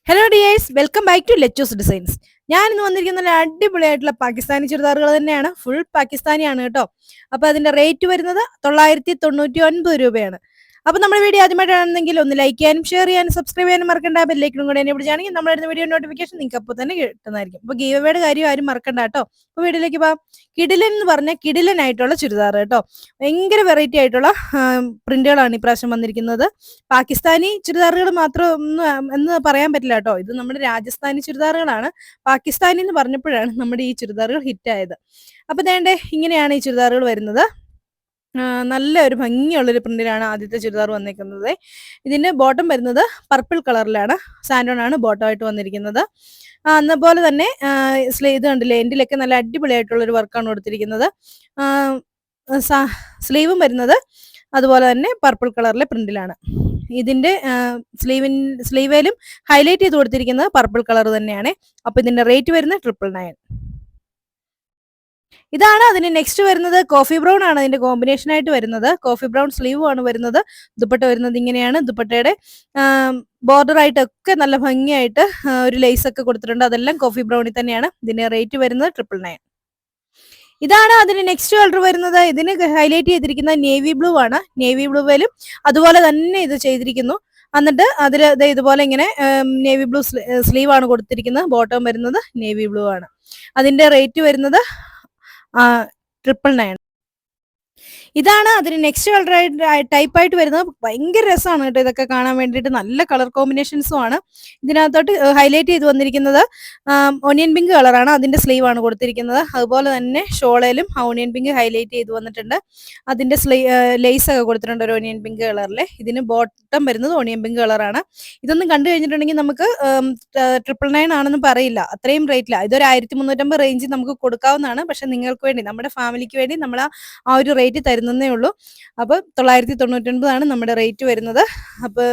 Hello dears, welcome back to Lechu's designs. ഞാൻ ഇന്ന് വന്നിരിക്കുന്ന നല്ല അടിപൊളിയായിട്ടുള്ള പാകിസ്ഥാനി ചുരിദാറുകൾ തന്നെയാണ്. ഫുൾ പാകിസ്ഥാനിയാണ് കേട്ടോ. അപ്പോൾ അതിന്റെ റേറ്റ് വരുന്നത് 999 രൂപയാണ്. അപ്പോൾ നമ്മുടെ വീഡിയോ ആദ്യമായിട്ടാണെങ്കിൽ ഒന്ന് ലൈക്ക് ചെയ്യാനും ഷെയർ ചെയ്യാനും സബ്സ്ക്രൈബ് ചെയ്യാനും മറക്കണ്ട. ബെല്ലൈക്കനും കൂടെ എന്നെ പിടിച്ചാണെങ്കിൽ നമ്മളിടുന്ന വീഡിയോ നോട്ടിഫിക്കേഷൻ നിങ്ങൾക്ക് അപ്പോൾ തന്നെ കിട്ടുന്നതായിരിക്കും. അപ്പോൾ ഗീവ് അവേയുടെ കാര്യം ആരും മറക്കണ്ട കേട്ടോ. അപ്പോൾ വീഡിയോയിലേക്ക് പോകാം. കിടിലൻ എന്ന് പറഞ്ഞാൽ കിടിലനായിട്ടുള്ള ചുരിദാർ കേട്ടോ. ഭയങ്കര വെറൈറ്റി ആയിട്ടുള്ള പ്രിന്റുകളാണ് ഇപ്രാവശ്യം വന്നിരിക്കുന്നത്. പാകിസ്ഥാനി ചുരിദാറുകൾ മാത്രം എന്ന് പറയാൻ പറ്റില്ല കേട്ടോ. ഇത് നമ്മുടെ രാജസ്ഥാനി ചുരിദാറുകളാണ്. പാകിസ്ഥാനി എന്ന് പറഞ്ഞപ്പോഴാണ് നമ്മുടെ ഈ ചുരിദാറുകൾ ഹിറ്റായത്. അപ്പോൾ ദേണ്ടേ ഇങ്ങനെയാണ് ഈ ചുരിദാറുകൾ വരുന്നത്. നല്ല ഒരു ഭംഗിയുള്ളൊരു പ്രിന്റിലാണ് ആദ്യത്തെ ചുരിദാർ വന്നിരിക്കുന്നത്. ഇതിന്റെ ബോട്ടം വരുന്നത് പർപ്പിൾ കളറിലാണ്. സാൻഡോൺ ആണ് ബോട്ടം ആയിട്ട് വന്നിരിക്കുന്നത്. അതുപോലെ തന്നെ ഇത് കണ്ടില്ലേ, എൻഡിലൊക്കെ നല്ല അടിപൊളിയായിട്ടുള്ളൊരു വർക്കാണ് കൊടുത്തിരിക്കുന്നത്. സ്ലീവും വരുന്നത് അതുപോലെ തന്നെ പർപ്പിൾ കളറിലെ പ്രിന്റിലാണ്. ഇതിന്റെ സ്ലീവേലും ഹൈലൈറ്റ് ചെയ്ത് കൊടുത്തിരിക്കുന്നത് പർപ്പിൾ കളർ തന്നെയാണ്. അപ്പൊ ഇതിന്റെ റേറ്റ് വരുന്നത് 999. ഇതാണ് അതിന് നെക്സ്റ്റ് വരുന്നത്. കോഫി ബ്രൗൺ ആണ് അതിന്റെ കോമ്പിനേഷൻ ആയിട്ട് വരുന്നത്. കോഫി ബ്രൗൺ സ്ലീവ് ആണ് വരുന്നത്. ദുപ്പട്ട വരുന്നത് ഇങ്ങനെയാണ്. ദുപ്പട്ടയുടെ ബോർഡർ ആയിട്ടൊക്കെ നല്ല ഭംഗിയായിട്ട് ഒരു ലേസ് ഒക്കെ കൊടുത്തിട്ടുണ്ട്. അതെല്ലാം കോഫി ബ്രൗണിൽ തന്നെയാണ്. ഇതിന്റെ റേറ്റ് വരുന്നത് 999. ഇതാണ് അതിന് നെക്സ്റ്റ് കളർ വരുന്നത്. ഇതിന് ഹൈലൈറ്റ് ചെയ്തിരിക്കുന്ന നേവി ബ്ലൂ ആണ്. നേവി ബ്ലൂവിലും അതുപോലെ തന്നെ ഇത് ചെയ്തിരിക്കുന്നു. എന്നിട്ട് അതിൽ ഇതുപോലെ ഇങ്ങനെ നേവി ബ്ലൂ സ്ലീവ് ആണ് കൊടുത്തിരിക്കുന്നത്. ബോട്ടം വരുന്നത് നേവി ബ്ലൂ ആണ്. അതിന്റെ റേറ്റ് വരുന്നത് 999. ഇതാണ് അതിന് നെക്സ്റ്റ് കളർ ടൈപ്പ് ആയിട്ട് വരുന്നത്. ഭയങ്കര രസമാണ് കേട്ടോ ഇതൊക്കെ കാണാൻ വേണ്ടിയിട്ട്. നല്ല കളർ കോമ്പിനേഷൻസും ആണ്. ഇതിനകത്തോട്ട് ഹൈലൈറ്റ് ചെയ്ത് വന്നിരിക്കുന്നത് ഓണിയൻ പിങ്ക് കളറാണ്. അതിന്റെ സ്ലീവ് ആണ് കൊടുത്തിരിക്കുന്നത്. അതുപോലെ തന്നെ ഷോളയിലും ഓണിയൻ പിങ്ക് ഹൈലൈറ്റ് ചെയ്ത് വന്നിട്ടുണ്ട്. അതിന്റെ ലേസ് ഒക്കെ കൊടുത്തിട്ടുണ്ട് ഒരു ഓണിയൻ പിങ്ക് കളറിലെ. ഇതിന് ബോട്ടം വരുന്നത് ഓണിയൻ പിങ്ക് കളറാണ്. ഇതൊന്നും കണ്ടു കഴിഞ്ഞിട്ടുണ്ടെങ്കിൽ നമുക്ക് 999 ആണെന്ന് പറയില്ല. അത്രയും റേറ്റില്ല. ഇതൊരു 1350 റേഞ്ചിൽ നമുക്ക് കൊടുക്കാവുന്നതാണ്. പക്ഷെ നിങ്ങൾക്ക് വേണ്ടി, നമ്മുടെ ഫാമിലിക്ക് വേണ്ടി നമ്മൾ ആ ഒരു റേറ്റ് തരുന്നതേ ഉള്ളൂ. അപ്പൊ 999 ആണ് നമ്മുടെ റേറ്റ് വരുന്നത്. അപ്പൊ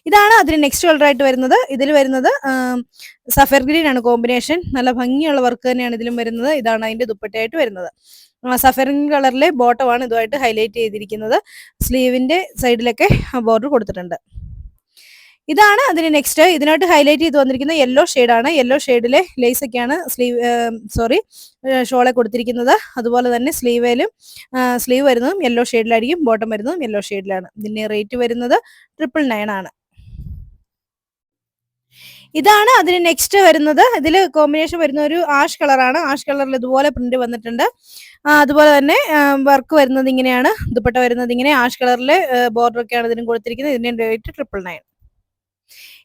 ഇതാണ് അതിന് നെക്സ്റ്റ് കളർ ആയിട്ട് വരുന്നത്. ഇതിൽ വരുന്നത് സഫർ ഗ്രീൻ ആണ് കോമ്പിനേഷൻ. നല്ല ഭംഗിയുള്ള വർക്ക് തന്നെയാണ് ഇതിലും വരുന്നത്. ഇതാണ് അതിന്റെ ദുപ്പട്ടയായിട്ട് വരുന്നത്. സഫർ ഗ്രീൻ കളറിലെ ബോട്ടമാണ് ഇതുമായിട്ട് ഹൈലൈറ്റ് ചെയ്തിരിക്കുന്നത്. സ്ലീവിന്റെ സൈഡിലൊക്കെ ബോർഡർ കൊടുത്തിട്ടുണ്ട്. ഇതാണ് അതിന് നെക്സ്റ്റ്. ഇതിനായിട്ട് ഹൈലൈറ്റ് ചെയ്ത് വന്നിരിക്കുന്ന യെല്ലോ ഷെയ്ഡാണ്. യെല്ലോ ഷെയ്ഡിലെ ലേസ് ഒക്കെയാണ് ഷോളെ കൊടുത്തിരിക്കുന്നത്. അതുപോലെ തന്നെ സ്ലീവ് വരുന്നതും യെല്ലോ ഷെയ്ഡിലായിരിക്കും. ബോട്ടം വരുന്നതും യെല്ലോ ഷെയ്ഡിലാണ്. ഇതിന്റെ റേറ്റ് വരുന്നത് 999 ആണ്. ഇതാണ് അതിന് നെക്സ്റ്റ് വരുന്നത്. ഇതിൽ കോമ്പിനേഷൻ വരുന്ന ഒരു ആഷ് കളറാണ്. ആഷ് കളറിൽ ഇതുപോലെ പ്രിന്റ് വന്നിട്ടുണ്ട്. അതുപോലെ തന്നെ വർക്ക് വരുന്നത് ഇങ്ങനെയാണ്. ദുപ്പട്ട വരുന്നത് ഇങ്ങനെ ആഷ് കളറിലെ ബോർഡർ ഒക്കെയാണ് ഇതിനും കൊടുത്തിരിക്കുന്നത്. ഇതിന്റെ റേറ്റ് 999.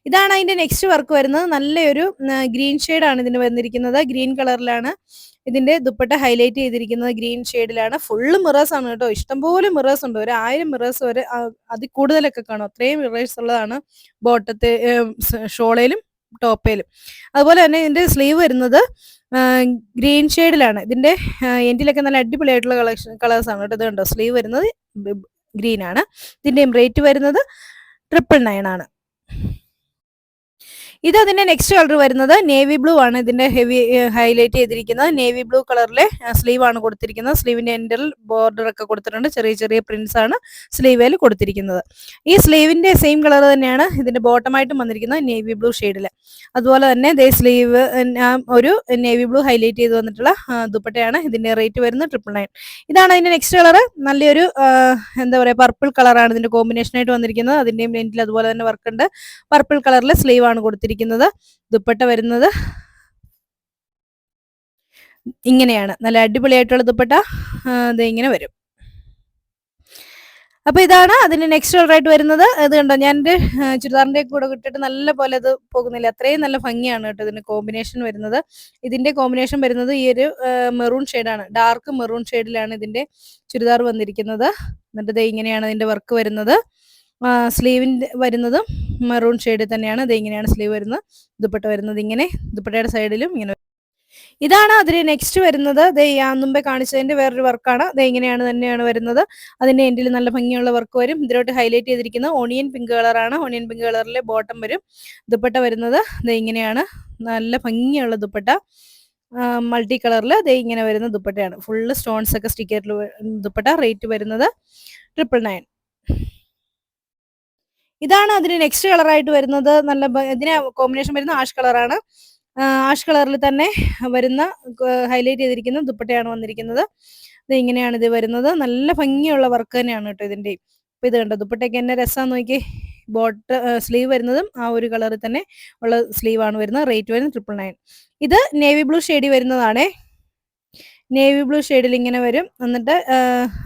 ഇതാണ് അതിന്റെ നെക്സ്റ്റ് വർക്ക് വരുന്നത്. നല്ലൊരു ഗ്രീൻ ഷെയ്ഡാണ് ഇതിന് വന്നിരിക്കുന്നത്. ഗ്രീൻ കളറിലാണ് ഇതിന്റെ ദുപ്പട്ട ഹൈലൈറ്റ് ചെയ്തിരിക്കുന്നത്. ഗ്രീൻ ഷെയ്ഡിലാണ്. ഫുള്ള് മിറേഴ്സ് ആണ് കേട്ടോ. ഇഷ്ടംപോലെ മിറേഴ്സ് ഉണ്ട്. ഒരു 1000 മിറേഴ്സ് വരെ അതിൽ കൂടുതലൊക്കെ കാണും. അത്രയും മിറേഴ്സ് ഉള്ളതാണ് ബോട്ടത്തെ ഷോളയിലും ടോപ്പയിലും. അതുപോലെ തന്നെ ഇതിന്റെ സ്ലീവ് വരുന്നത് ഗ്രീൻ ഷെയ്ഡിലാണ്. ഇതിന്റെ എൻഡിലൊക്കെ നല്ല അടിപൊളിയായിട്ടുള്ള കളേഴ്സ് ആണ് കേട്ടോ. ഇത് കണ്ടോ, സ്ലീവ് വരുന്നത് ഗ്രീൻ ആണ്. ഇതിന്റെയും റേറ്റ് വരുന്നത് 999 ആണ്. ഇത് അതിന്റെ നെക്സ്റ്റ് കളർ വരുന്നത് നേവി ബ്ലൂ ആണ്. ഇതിന്റെ ഹെവി ഹൈലൈറ്റ് ചെയ്തിരിക്കുന്നത് നേവി ബ്ലൂ കളറിലെ സ്ലീവ് ആണ് കൊടുത്തിരിക്കുന്നത്. സ്ലീവിന്റെ എൻഡിൽ ബോർഡർ ഒക്കെ കൊടുത്തിട്ടുണ്ട്. ചെറിയ ചെറിയ പ്രിന്റ്സ് ആണ് സ്ലീവേൽ കൊടുത്തിരിക്കുന്നത്. ഈ സ്ലീവിന്റെ സെയിം കളർ തന്നെയാണ് ഇതിന്റെ ബോട്ടമായിട്ടും വന്നിരിക്കുന്നത്, നേവി ബ്ലൂ ഷെയ്ഡിൽ. അതുപോലെ തന്നെ സ്ലീവ് ഒരു നേവി ബ്ലൂ ഹൈലൈറ്റ് ചെയ്ത് വന്നിട്ടുള്ള ദുപ്പട്ടയാണ്. ഇതിന്റെ റേറ്റ് വരുന്നത് 999. ഇതാണ് അതിന്റെ നെക്സ്റ്റ് കളർ. നല്ലൊരു എന്താ പറയാ, പർപ്പിൾ കളറാണ് ഇതിന്റെ കോമ്പിനേഷൻ ആയിട്ട് വന്നിരിക്കുന്നത്. അതിന്റെയും എൻഡിൽ അതുപോലെ തന്നെ വർക്ക് ഉണ്ട്. പർപ്പിൾ കളറിലെ സ്ലീവ് ആണ് കൊടുത്തിരിക്കുന്നത്. ദുപ്പട്ട വരുന്നത് ഇങ്ങനെയാണ്. നല്ല അടിപൊളിയായിട്ടുള്ള ദുപ്പട്ട ഇങ്ങനെ വരും. അപ്പൊ ഇതാണ് അതിന്റെ നെക്സ്റ്റ് കളർ ആയിട്ട് വരുന്നത്. ഇത് കണ്ടോ, ഞാൻ എന്റെ ചുരിദാറിന്റെ കൂടെ ഇട്ടിട്ട് നല്ല പോലെ അത് പോകുന്നില്ല. അത്രയും നല്ല ഭംഗിയാണ് കേട്ടോ ഇതിന്റെ കോമ്പിനേഷൻ വരുന്നത്. ഇതിന്റെ കോമ്പിനേഷൻ വരുന്നത് ഈ ഒരു മെറൂൺ ഷെയ്ഡാണ്. ഡാർക്ക് മെറൂൺ ഷെയ്ഡിലാണ് ഇതിന്റെ ചുരിദാർ വന്നിരിക്കുന്നത്. എന്നിട്ട് ഇങ്ങനെയാണ് ഇതിന്റെ വർക്ക് വരുന്നത്. സ്ലീവിന്റെ വരുന്നതും മെറൂൺ ഷെയ്ഡിൽ തന്നെയാണ്. ഇങ്ങനെയാണ് സ്ലീവ് വരുന്നത്. ദുപ്പട്ട വരുന്നത് ഇങ്ങനെ. ദുപ്പട്ടയുടെ സൈഡിലും ഇങ്ങനെ. ഇതാണ് അതിന് നെക്സ്റ്റ് വരുന്നത്. മുമ്പേ കാണിച്ചതിന്റെ വേറൊരു വർക്കാണ്. ഇങ്ങനെയാണ് തന്നെയാണ് വരുന്നത്. അതിന്റെ എൻഡിൽ നല്ല ഭംഗിയുള്ള വർക്ക് വരും. ഇതിലോട്ട് ഹൈലൈറ്റ് ചെയ്തിരിക്കുന്നത് ഓണിയൻ പിങ്ക് കളറാണ്. ഓണിയൻ പിങ്ക് കളറിലെ ബോട്ടം വരും. ദുപ്പട്ട വരുന്നത് ഇങ്ങനെയാണ്. നല്ല ഭംഗിയുള്ള ദുപ്പട്ട. മൾട്ടി കളറിൽ ഇങ്ങനെ വരുന്ന ദുപ്പട്ടയാണ്. ഫുള്ള് സ്റ്റോൺസ് ഒക്കെ സ്റ്റിക്കറിൽ ദുപ്പട്ട. റേറ്റ് വരുന്നത് 999. ഇതാണ് അതിന് നെക്സ്റ്റ് കളറായിട്ട് വരുന്നത്. നല്ല ഇതിന് കോമ്പിനേഷൻ വരുന്ന ആഷ് കളറാണ്. ആഷ് കളറിൽ തന്നെ വരുന്ന ഹൈലൈറ്റ് ചെയ്തിരിക്കുന്ന ദുപ്പട്ടയാണ് വന്നിരിക്കുന്നത്. ഇത് ഇങ്ങനെയാണ് ഇത് വരുന്നത്. നല്ല ഭംഗിയുള്ള വർക്ക് തന്നെയാണ് കേട്ടോ ഇതിൻ്റെ. ഇപ്പം ഇത് കണ്ടോ ദുപ്പട്ടയ്ക്ക് എന്നെ രസമാണെന്ന് നോക്കി. സ്ലീവ് വരുന്നതും ആ ഒരു കളറിൽ തന്നെ ഉള്ള സ്ലീവാണ് വരുന്നത്. റേറ്റ് വരുന്നത് 999. ഇത് നേവി ബ്ലൂ ഷെയ്ഡിൽ വരുന്നതാണേ. നേവി ബ്ലൂ ഷെയ്ഡിൽ ഇങ്ങനെ വരും. എന്നിട്ട്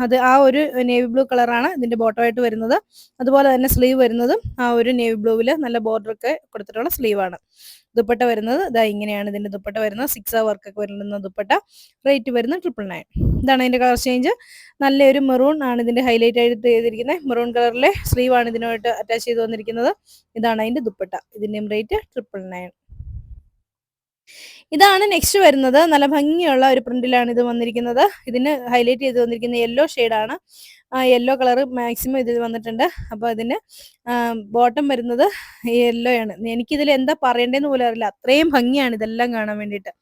അത് ആ ഒരു നേവി ബ്ലൂ കളറാണ് ഇതിന്റെ ബോട്ടമായിട്ട് വരുന്നത്. അതുപോലെ തന്നെ സ്ലീവ് വരുന്നതും ആ ഒരു നേവി ബ്ലൂവിൽ നല്ല ബോർഡറൊക്കെ കൊടുത്തിട്ടുള്ള സ്ലീവാണ്. ദുപ്പട്ട വരുന്നത് ഇതാ ഇങ്ങനെയാണ് ഇതിന്റെ ദുപ്പട്ട വരുന്നത്. 6 വർക്കൊക്കെ വരുന്ന ദുപ്പട്ട. റേറ്റ് വരുന്നത് 999. ഇതാണ് ഇതിന്റെ കളർ ചേഞ്ച്. നല്ലൊരു മെറൂൺ ആണ് ഇതിന്റെ ഹൈലൈറ്റ് ആയിട്ട് ചെയ്തിരിക്കുന്നത്. മെറൂൺ കളറിലെ സ്ലീവാണ് ഇതിനായിട്ട് അറ്റാച്ച് ചെയ്ത് വന്നിരിക്കുന്നത്. ഇതാണ് അതിന്റെ ദുപ്പട്ട. ഇതിന്റെയും റേറ്റ് 999. ഇതാണ് നെക്സ്റ്റ് വരുന്നത്. നല്ല ഭംഗിയുള്ള ഒരു പ്രിന്റിലാണ് ഇത് വന്നിരിക്കുന്നത്. ഇതിന് ഹൈലൈറ്റ് ചെയ്ത് വന്നിരിക്കുന്ന യെല്ലോ ഷെയ്ഡാണ്. ആ യെല്ലോ കളർ മാക്സിമം ഇതിൽ വന്നിട്ടുണ്ട്. അപ്പോൾ ഇതിന് ബോട്ടം വരുന്നത് യെല്ലോ ആണ്. എനിക്കിതിൽ എന്താ പറയേണ്ടതെന്ന് പോലും അറിയില്ല, അത്രയും ഭംഗിയാണ് ഇതെല്ലാം കാണാൻ വേണ്ടിയിട്ട്.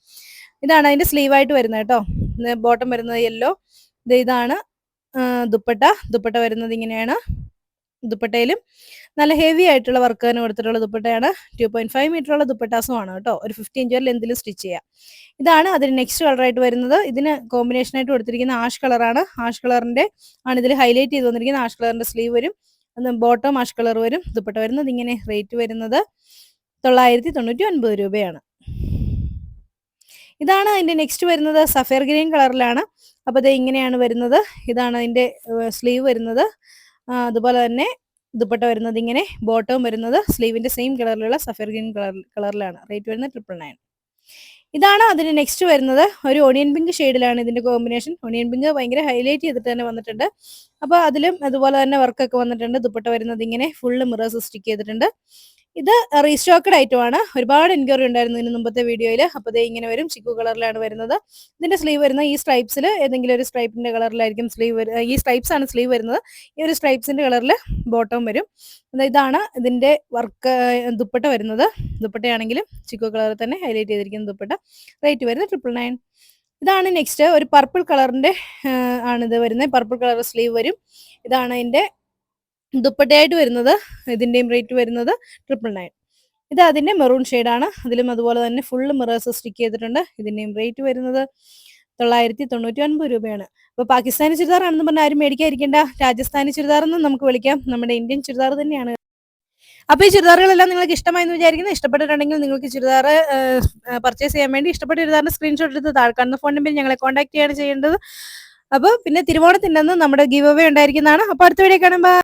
ഇതാണ് അതിന്റെ സ്ലീവായിട്ട് വരുന്നത് കേട്ടോ. ബോട്ടം വരുന്നത് യെല്ലോ. ഇതാണ് ദുപ്പട്ട വരുന്നത് ഇങ്ങനെയാണ്. ദുപ്പട്ടയിലും നല്ല ഹെവി ആയിട്ടുള്ള വർക്ക് തന്നെ കൊടുത്തിട്ടുള്ള ദുപ്പട്ടയാണ്. 2.5 മീറ്ററുള്ള ദുപ്പട്ടാസുമാണ് കേട്ടോ. ഒരു 50 ഇഞ്ച് വരെ ലെന്തിൽ സ്റ്റിച്ച് ചെയ്യാം. ഇതാണ് അതിന് നെക്സ്റ്റ് കളറായിട്ട് വരുന്നത്. ഇതിന് കോമ്പിനേഷൻ ആയിട്ട് കൊടുത്തിരിക്കുന്ന ആഷ് കളറാണ്. ആഷ് കളറിന്റെ ആണ് ഇതിൽ ഹൈലൈറ്റ് ചെയ്ത് വന്നിരിക്കുന്നത്. ആഷ് കളറിന്റെ സ്ലീവ് വരും. ബോട്ടം ആഷ് കളർ വരും. ദുപ്പട്ട വരുന്നത് ഇങ്ങനെ. റേറ്റ് വരുന്നത് 999 രൂപയാണ്. ഇതാണ് അതിന്റെ നെക്സ്റ്റ് വരുന്നത്. സഫയർ ഗ്രീൻ കളറിലാണ്. അപ്പോൾ ഇത് ഇങ്ങനെയാണ് വരുന്നത്. ഇതാണ് അതിന്റെ സ്ലീവ് വരുന്നത്. അതുപോലെ തന്നെ ദുപ്പട്ട വരുന്നത് ഇങ്ങനെ. ബോട്ടവും വരുന്നത് സ്ലീവിന്റെ സെയിം കളറിലുള്ള സഫയർ ഗ്രീൻ കളറിലാണ്. റേറ്റ് വരുന്നത് 999. ഇതാണ് അതിന് നെക്സ്റ്റ് വരുന്നത്. ഒരു ഓണിയൻ പിങ്ക് ഷെയ്ഡിലാണ് ഇതിന്റെ കോമ്പിനേഷൻ. ഓണിയൻ പിങ്ക് ഭയങ്കര ഹൈലൈറ്റ് ചെയ്തിട്ട് തന്നെ വന്നിട്ടുണ്ട്. അപ്പോൾ അതിലും അതുപോലെ തന്നെ വർക്കൊക്കെ വന്നിട്ടുണ്ട്. ദുപ്പട്ട വരുന്നത് ഇങ്ങനെ ഫുള്ള് മിറേഴ്സ് സ്റ്റിക്ക് ചെയ്തിട്ടുണ്ട്. ഇത് റീസ്റ്റോക്കഡ് ഐറ്റമാണ്. ഒരുപാട് എൻക്വയറി ഉണ്ടായിരുന്നു ഇതിന് മുമ്പത്തെ വീഡിയോയിൽ. അപ്പോൾ ഇത് ഇങ്ങനെ വരും. ചിക്കു കളറിലാണ് വരുന്നത്. ഇതിന്റെ സ്ലീവ് വരുന്നത് ഈ സ്ട്രൈപ്സിൽ ഏതെങ്കിലും ഒരു സ്ട്രൈപ്പിന്റെ കളറിലായിരിക്കും സ്ലീവ്. ഈ സ്ട്രൈപ്സ് ആണ് സ്ലീവ് വരുന്നത്. ഈ ഒരു സ്ട്രൈപ്സിന്റെ കളറിൽ ബോട്ടം വരും. ഇതാണ് ഇതിന്റെ വർക്ക്. ദുപ്പട്ട വരുന്നത്. ദുപ്പട്ടയാണെങ്കിലും ചിക്കു കളറിൽ തന്നെ ഹൈലൈറ്റ് ചെയ്തിരിക്കുന്ന ദുപ്പട്ട. റേറ്റ് വരുന്നത് 999. ഇതാണ് നെക്സ്റ്റ്. ഒരു പർപ്പിൾ കളറിന്റെ ആണിത് വരുന്നത്. പർപ്പിൾ കളർ സ്ലീവ് വരും. ഇതാണ് അതിന്റെ ദുപ്പട്ടയായിട്ട് വരുന്നത്. ഇതിന്റെയും റേറ്റ് വരുന്നത് 999. ഇത് അതിന്റെ മെറൂൺ ഷെയ്ഡാണ്. അതിലും അതുപോലെ തന്നെ ഫുള്ള് മിറേഴ്സ് സ്റ്റിക്ക് ചെയ്തിട്ടുണ്ട്. ഇതിന്റെയും റേറ്റ് വരുന്നത് 999 രൂപയാണ്. അപ്പോൾ പാകിസ്ഥാനി ചുരിദാർ ആണെന്ന് പറഞ്ഞാൽ ആരും മേടിക്കാതിരിക്കേണ്ട. രാജസ്ഥാനി ചുരിദാർ എന്ന് നമുക്ക് വിളിക്കാം. നമ്മുടെ ഇന്ത്യൻ ചുരിദാർ തന്നെയാണ്. അപ്പോൾ ഈ ചുരിദാറുകളെല്ലാം നിങ്ങൾക്ക് ഇഷ്ടമായെന്ന് വിചാരിക്കുന്നു. ഇഷ്ടപ്പെട്ടിട്ടുണ്ടെങ്കിൽ നിങ്ങൾക്ക് ചുരിദാർ പർച്ചേസ് ചെയ്യാൻ വേണ്ടി ഇഷ്ടപ്പെട്ട ചുരിദാറിന്റെ സ്ക്രീൻഷോട്ട് എടുത്ത് താഴെ കാണുന്ന ഫോൺ നമ്പറിൽ ഞങ്ങളെ കോൺടാക്ട് ചെയ്യാണ് ചെയ്യേണ്ടത്. അപ്പോൾ പിന്നെ തിരുവോണത്തിൻ്റെ അന്ന് നമ്മുടെ ഗിവ് അവേ ഉണ്ടായിരിക്കുന്നതാണ്. അപ്പോൾ അടുത്ത വീഡിയോ കാണുമ്പോൾ